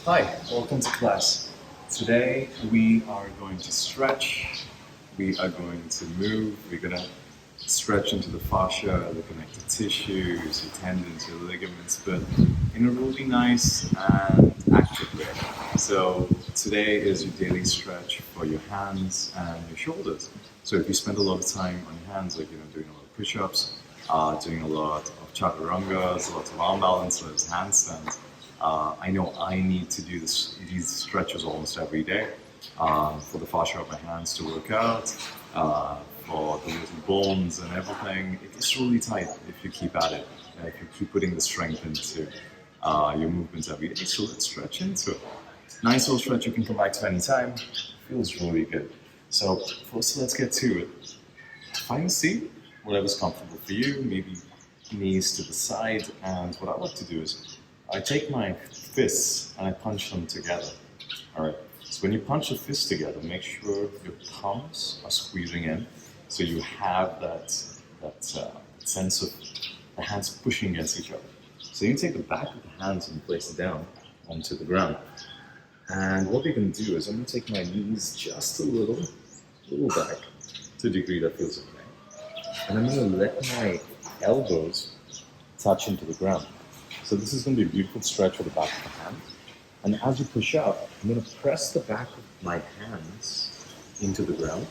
Hi, welcome to class. Today we are going to stretch, we are going to move, we're going to stretch into the fascia, the connective tissues, your tendons, your ligaments, but in a really nice and active way. So today is your daily stretch for your hands and your shoulders. So if you spend a lot of time on your hands, like doing a lot of push-ups, doing a lot of chaturangas, lots of arm balances, handstands, I know I need to do these stretches almost every day for the fascia of my hands to work out, for the little bones and everything. It gets really tight if you keep at it, if you keep putting the strength into your movements every day. So let's stretch into it. Nice little stretch you can come back to anytime. Feels really good. So first, let's get to it. Find a seat, whatever's comfortable for you, maybe knees to the side. And what I like to do is I take my fists and I punch them together. All right. So when you punch the fists together, make sure your palms are squeezing in, so you have that sense of the hands pushing against each other. So you can take the back of the hands and place it down onto the ground. And what we can do is I'm going to take my knees just a little back to a degree that feels okay. And I'm going to let my elbows touch into the ground. So this is going to be a beautiful stretch for the back of the hand. And as you push up, I'm going to press the back of my hands into the ground,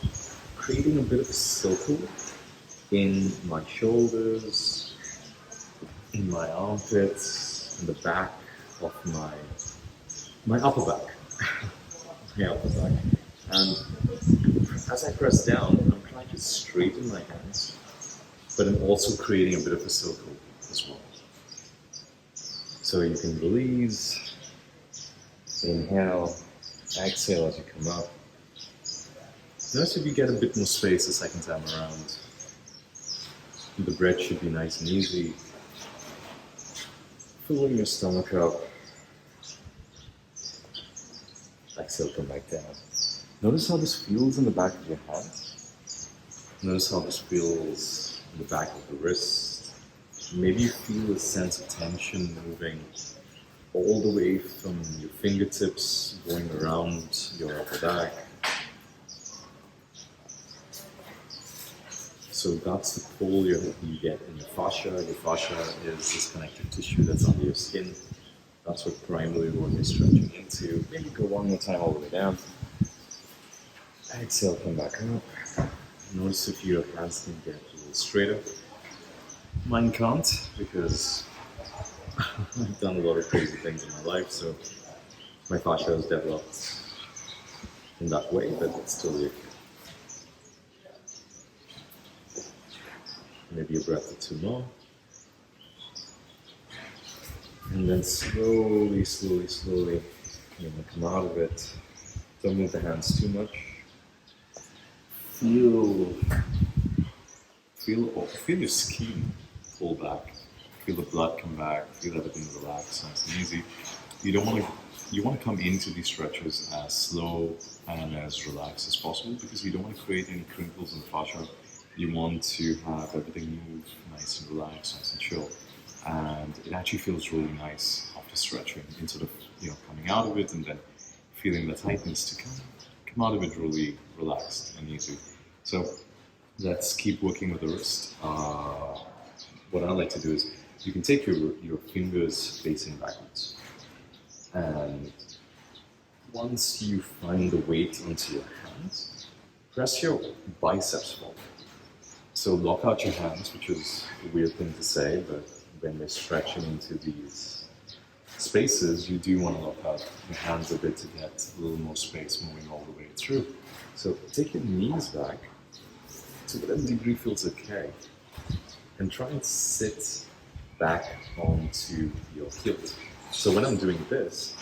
creating a bit of a circle in my shoulders, in my armpits, in the back of my upper back. My upper back. And as I press down, I'm trying to straighten my hands, but I'm also creating a bit of a circle as well. So you can release, inhale, exhale as you come up. Notice if you get a bit more space the second time around. The breath should be nice and easy. Filling your stomach up. Exhale, come back down. Notice how this feels in the back of your hands. Notice how this feels in the back of the wrist. Maybe you feel a sense of tension moving all the way from your fingertips going around your upper back. So that's the pull you get in your fascia. Your fascia is this connective tissue that's under your skin. That's what primarily what you're stretching into. Maybe go one more time all the way down. Exhale, come back up. Notice if your hands can get a little straighter. Mine can't because I've done a lot of crazy things in my life, so my fascia has developed in that way, but it's still okay. Maybe a breath or two more. And then slowly, you're gonna come out of it. Don't move the hands too much. Feel your skin pull back. Feel the blood come back. Feel everything relax, nice and easy. You want to come into these stretches as slow and as relaxed as possible because you don't want to create any crinkles in the fascia. You want to have everything move nice and relaxed, nice and chill. And it actually feels really nice after stretching into the, coming out of it and then feeling the tightness to come out of it really relaxed and easy. So let's keep working with the wrist. What I like to do is you can take your fingers facing backwards. And once you find the weight onto your hands, press your biceps forward. So lock out your hands, which is a weird thing to say, but when we're stretching into these spaces, you do want to lock out your hands a bit to get a little more space moving all the way through. So take your knees back to whatever degree feels okay, and try and sit back onto your heels. So when I'm doing this,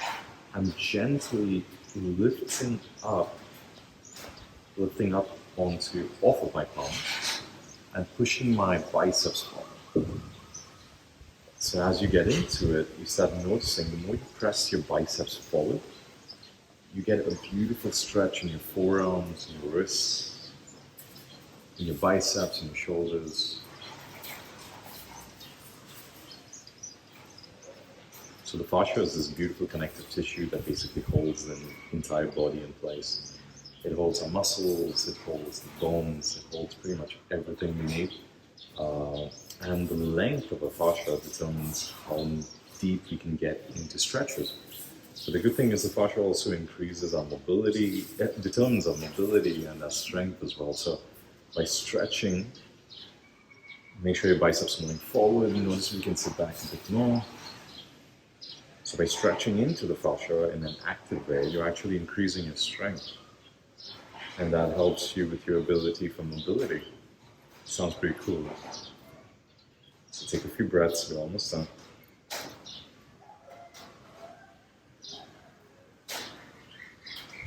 I'm gently lifting up off of my palm and pushing my biceps forward. So as you get into it, you start noticing the more you press your biceps forward, you get a beautiful stretch in your forearms, in your wrists, in your biceps, in your shoulders. So the fascia is this beautiful connective tissue that basically holds the entire body in place. It holds our muscles, it holds the bones, it holds pretty much everything we need. And the length of a fascia determines how deep we can get into stretches. So the good thing is the fascia also increases our mobility, it determines our mobility and our strength as well. So by stretching, make sure your biceps moving forward. You notice we can sit back a bit more. So by stretching into the fascia in an active way, you're actually increasing your strength. And that helps you with your ability for mobility. Sounds pretty cool. So take a few breaths, we're almost done.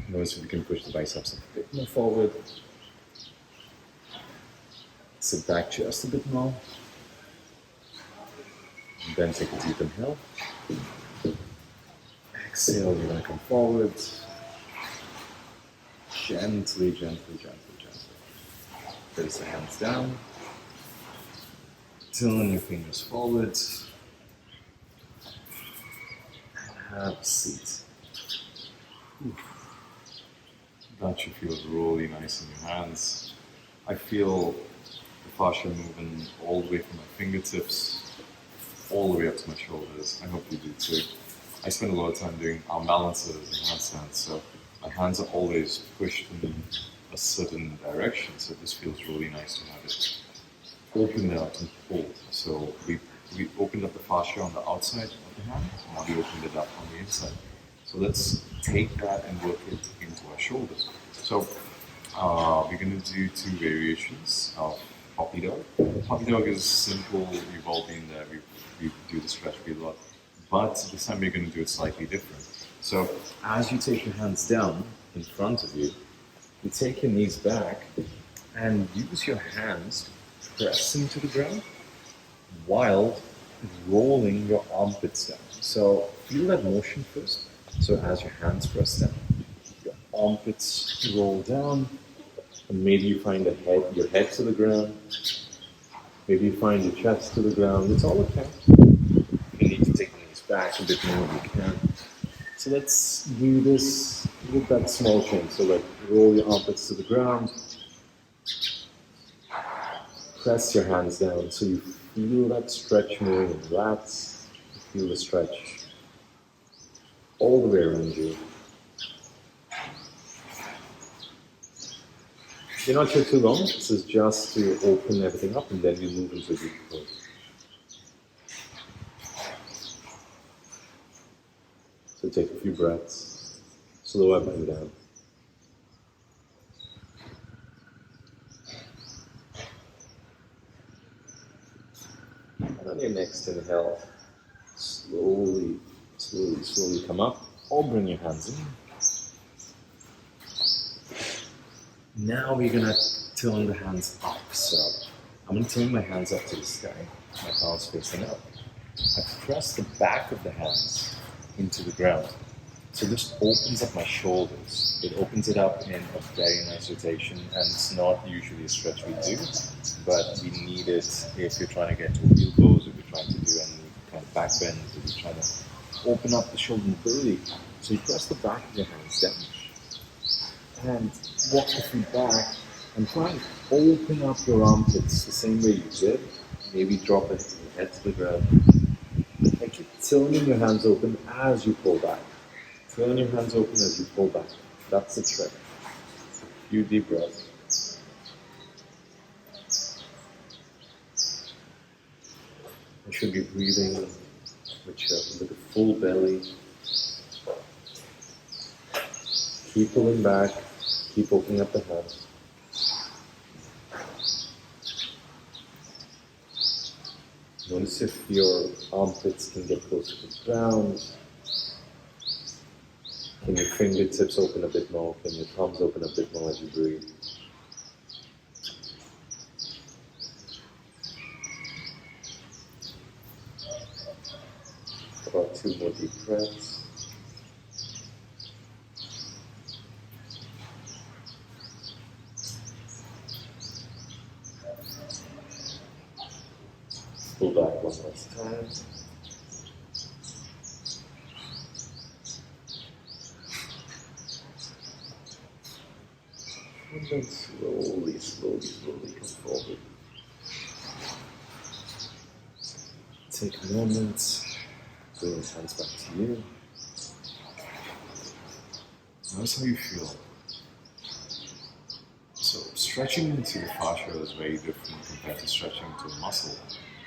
Notice if you can push the biceps a bit more forward. Sit back just a bit more. And then take a deep inhale. Exhale, you're going to come forward. Gently, gently, gently, gently. Place the hands down. Turn your fingers forward. And have a seat. That should feel really nice in your hands. I feel the fascia moving all the way from my fingertips, all the way up to my shoulders. I hope you do too. I spend a lot of time doing arm balances and handstands, so my hands are always pushed in a certain direction, so this feels really nice to have it opened out and pulled. So we opened up the fascia on the outside of the hand, now we opened it up on the inside. So let's take that and work it into our shoulders. So we're going to do two variations of Puppy Dog. Puppy Dog is simple, we've all been there, we do the stretch a lot. But this time we're going to do it slightly different. So as you take your hands down in front of you, you take your knees back and use your hands to press into the ground while rolling your armpits down. So feel that motion first. So as your hands press down, your armpits roll down, and maybe you find your head to the ground. Maybe you find your chest to the ground. It's all okay. You need to take the knees back a bit more if you can. So let's do this with that small change. So like roll your armpits to the ground. Press your hands down so you feel that stretch moving in your lats. You feel the stretch all the way around you. You're not here too long. This is just to open everything up and then we move into a deep pose. So take a few breaths, slow everything down. And on your next inhale, slowly come up, or bring your hands in. Now we're going to turn the hands up. So I'm going to turn my hands up to the sky, my palms facing up. I press the back of the hands into the ground. So this opens up my shoulders. It opens it up in a very nice rotation, and it's not usually a stretch we do, but we need it if you're trying to get to a wheel pose, if you're trying to do any kind of back bend, if you're trying to open up the shoulder mobility. So you press the back of your hands down and walk the feet back and try and open up your armpits the same way you did. Maybe drop it from your head to the ground. And keep turning your hands open as you pull back. Turn your hands open as you pull back. That's the trick. A few deep breaths. You should be breathing with a full belly. Keep pulling back. Keep opening up the hands. Notice if your armpits can get closer to the ground. Can your fingertips open a bit more? Can your thumbs open a bit more as you breathe? About 2 more deep breaths. Pull back one last time. And then slowly, slowly, slowly come forward. Take a moment, bring your hands back to you. Notice how you feel. So stretching into the fascia is very different compared to stretching into a muscle.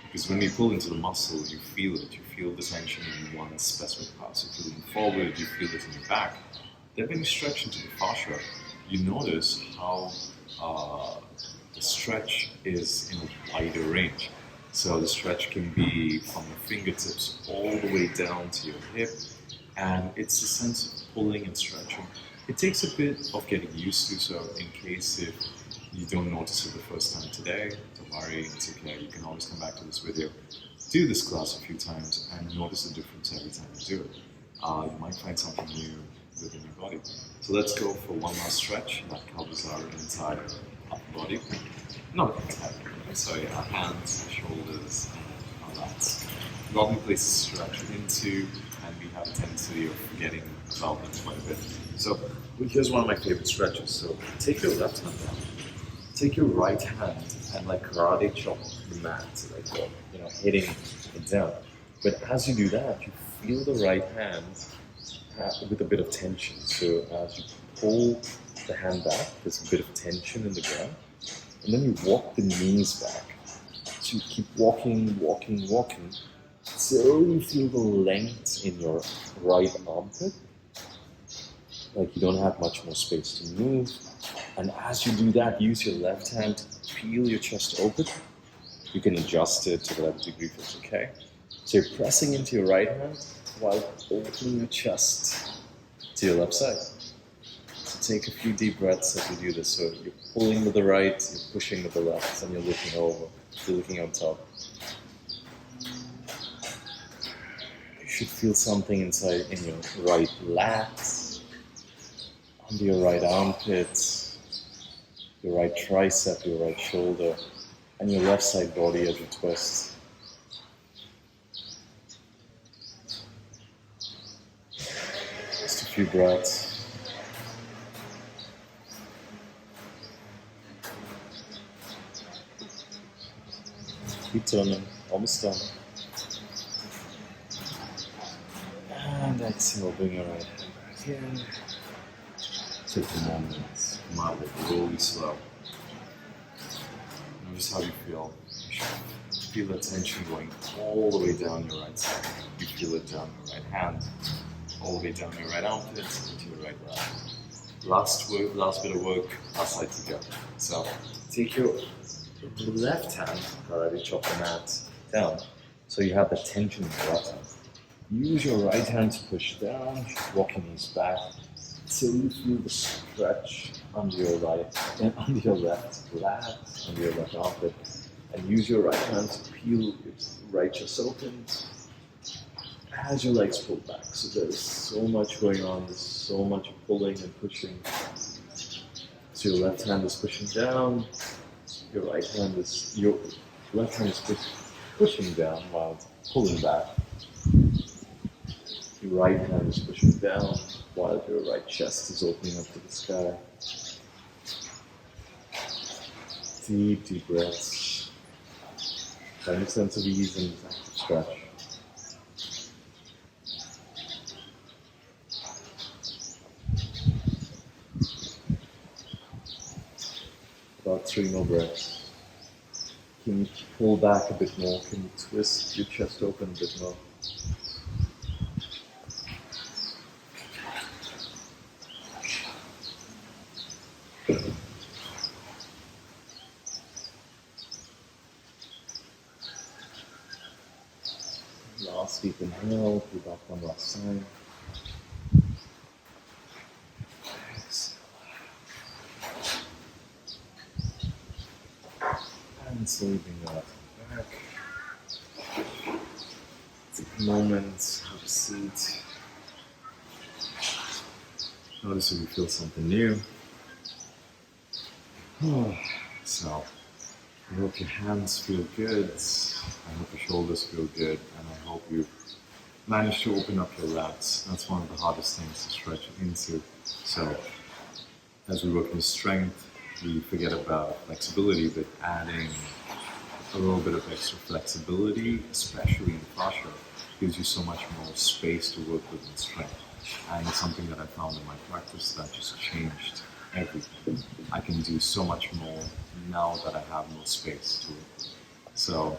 Because when you pull into the muscle, you feel it. You feel the tension in one specific part. So if you lean forward, you feel it in your back. Then when you stretch into the fascia, you notice how the stretch is in a wider range. So the stretch can be from your fingertips all the way down to your hip, and it's the sense of pulling and stretching. It takes a bit of getting used to, so in case if you don't notice it the first time today, don't worry, it's okay. You can always come back to this video, do this class a few times, and notice the difference every time you do it. You might find something new within your body. So let's go for one last stretch that covers our entire upper body. Not entire, sorry, our hands, our shoulders, and our lats. Lovely place to stretch into, and we have a tendency of forgetting about them quite a bit. So here's one of my favorite stretches. So take your left hand down, take your right hand, and like karate chop the mat, like hitting it down. But as you do that, you feel the right hand with a bit of tension. So as you pull the hand back, there's a bit of tension in the ground, and then you walk the knees back. So you keep walking, walking, walking, till you feel the length in your right armpit. Like you don't have much more space to move. And as you do that, use your left hand to peel your chest open. You can adjust it to whatever degree feels okay. So you're pressing into your right hand while opening your chest to your left side. So take a few deep breaths as you do this. So you're pulling with the right, you're pushing with the left, and you're looking over, you're looking on top. You should feel something inside in your right lat, under your right armpit, your right tricep, your right shoulder, and your left side body as you twist. Just a few breaths. Keep turning, almost done. And exhale, bring your right hand back in. Take a moment, come out with really slow. Notice how you feel. You should feel the tension going all the way down your right side. You feel it down your right hand, all the way down your right armpit, into your right leg. Last bit of work, last side to go. So take your left hand, already chop the mat down, so you have the tension in your left hand. Use your right hand to push down, walk your knees back, till you feel the stretch under your right and under your left lat, under your left armpit, and use your right hand to peel your right chest open as your legs pull back. So there's so much going on, there's so much pulling and pushing. So your left hand is pushing down, your left hand is pushing down while it's pulling back. Your right hand is pushing down while your right chest is opening up to the sky. Deep, deep breaths. Find a sense of ease in this active stretch. About 3 more breaths. Can you pull back a bit more? Can you twist your chest open a bit more? Last deep inhale, pull back one last time. Exhale. And slowly bring the left hand back. Take a moment, have a seat. Notice if you feel something new. So, I hope your hands feel good. I hope your shoulders feel good, and I hope you manage to open up your lats. That's one of the hardest things to stretch into. So, as we work with strength, we forget about flexibility, but adding a little bit of extra flexibility, especially in fascia, gives you so much more space to work with in strength. And it's something that I found in my practice that just changed everything. I can do so much more now that I have more space to work. So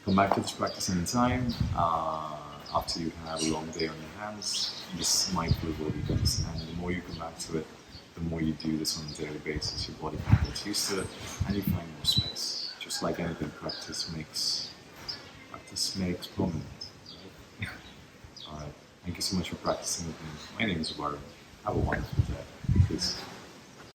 come back to this practice anytime. After you've had a long day on your hands, this might feel really nice. And the more you come back to it, the more you do this on a daily basis, your body can get used to it and you find more space. Just like anything, practice makes permanent. Right? Alright. Thank you so much for practicing with me. My name is Warren. Have a wonderful day. Peace.